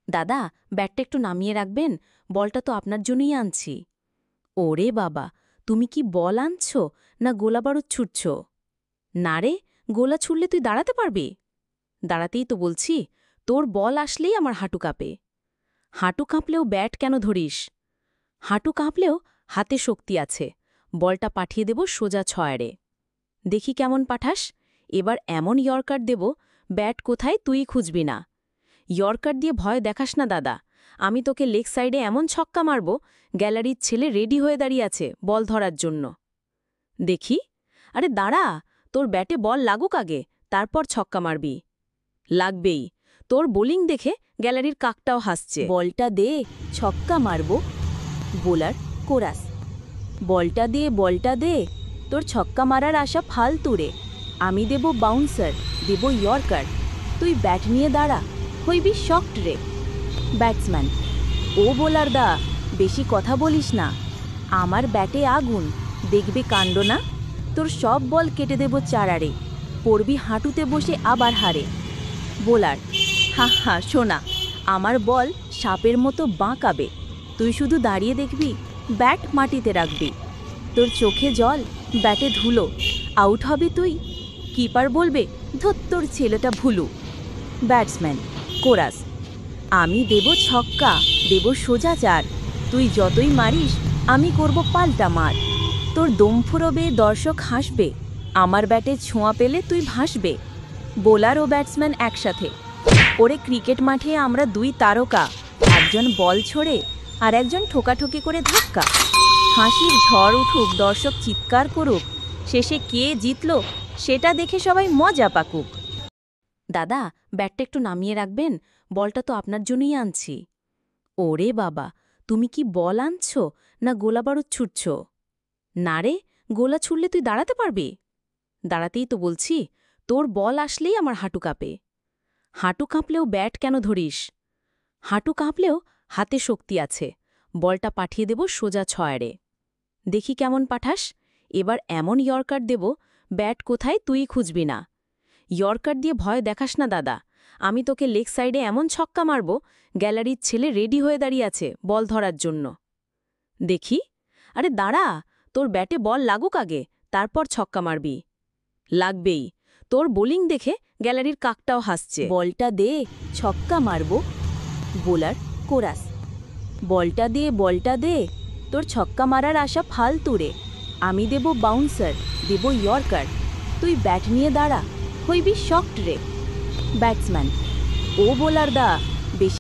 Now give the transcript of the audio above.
দাদা, ব্যাটটা একটু নামিয়ে রাখবেন, বলটা তো আপনার জন্যই আনছি। ওরে বাবা, তুমি কি বল আনছ না গোলাবারুদ ছুটছ? না রে, গোলা ছুড়লে তুই দাঁড়াতে পারবি? দাঁড়াতেই তো বলছি, তোর বল আসলেই আমার হাঁটু কাঁপে। হাঁটু কাঁপলেও ব্যাট কেন ধরিস? হাঁটু কাঁপলেও হাতে শক্তি আছে, বলটা পাঠিয়ে দেব সোজা ছয়ারে। দেখি কেমন পাঠাস, এবার এমন ইয়র্কার দেব, ব্যাট কোথায় তুই খুঁজবি না। ইয়র্কার দিয়ে ভয় দেখাস না দাদা, আমি তোকে লেগ সাইডে এমন ছক্কা মারব, গ্যালারির ছেলে রেডি হয়ে দাঁড়িয়ে আছে বল ধরার জন্য। দেখি, আরে দাঁড়া, তোর ব্যাটে বল লাগুক আগে, তারপর ছক্কা মারবি। লাগবেই, তোর বোলিং দেখে গ্যালারির কাকটাও হাসছে। বলটা দে, ছক্কা মারব। Bowler chorus. বলটা দে, তোর ছক্কা মারার আশা ফালতু রে। আমি দেব বাউন্সার, দেব ইয়র্কার, তুই ব্যাট নিয়ে দাঁড়া, হইবি শকড রে। ব্যাটসম্যান, ও বোলার দা, বেশি কথা বলিস না, আমার ব্যাটে আগুন, দেখবে কাণ্ড না, তোর সব বল কেটে দেব চারারে, পড়বি হাঁটুতে বসে আবার হারে। বোলার, হা হা শোনা, আমার বল সাপের মতো বাঁকাবে, তুই শুধু দাঁড়িয়ে দেখবি, ব্যাট মাটিতে রাখবি, তোর চোখে জল, ব্যাটে ধুলো, আউট হবি তুই। কিপার বলবে, ধুত তোর ছেলেটা ভুলু। ব্যাটসম্যান কোরাস, আমি দেব ছক্কা, দেব সোজা চার, তুই যতই মারিস আমি করব পাল্টা মার, তোর দম ফুরবে, দর্শক হাসবে, আমার ব্যাটে ছোঁয়া পেলে তুই ভাসবে। বোলার ও ব্যাটসম্যান একসাথে, ওরে ক্রিকেট মাঠে আমরা দুই তারকা, একজন বল ছোড়ে আর একজন ঠোকাঠুকি করে ধাক্কা। হাসির ঝড় উঠুক, দর্শক চিৎকার করুক, শেষে কে জিতল সেটা দেখে সবাই মজা পাকুক। দাদা, ব্যাটটা একটু নামিয়ে রাখবেন, বলটা তো আপনার জন্যই আনছি। ওরে বাবা, তুমি কি বল আনছ না গোলাবারুদ ছুটছ? না রে, গোলা ছুড়লে তুই দাঁড়াতে পারবি? দাঁড়াতেই তো বলছি, তোর বল আসলেই আমার হাঁটু কাঁপে। হাঁটু কাঁপলেও ব্যাট কেন ধরিস? হাঁটু কাঁপলেও হাতে শক্তি আছে, বলটা পাঠিয়ে দেব সোজা ছয়ারে। দেখি কেমন পাঠাস, এবার এমন ইয়র্কার দেব, ব্যাট কোথায় তুই খুঁজবি না। ইয়র্কার দিয়ে ভয় দেখাস না দাদা, আমি তোকে লেগ সাইডে এমন ছক্কা মারব, গ্যালারির ছেলে রেডি হয়ে দাঁড়িয়ে আছে বল ধরার জন্য। দেখি, আরে দাঁড়া, তোর ব্যাটে বল লাগুক আগে, তারপর ছক্কা মারবি। লাগবেই, তোর বোলিং দেখে গ্যালারির কাকটাও হাসছে। বলটা দে, ছক্কা মারব। Bowler chorus. বলটা দে, তোর ছক্কা মারার আশা ফালতু রে। আমি দেব বাউন্সার, দেব ইয়র্কার, তুই ব্যাট নিয়ে দাঁড়া, হইবি শকড রে। ব্যাটসম্যান, ও বোলার দা,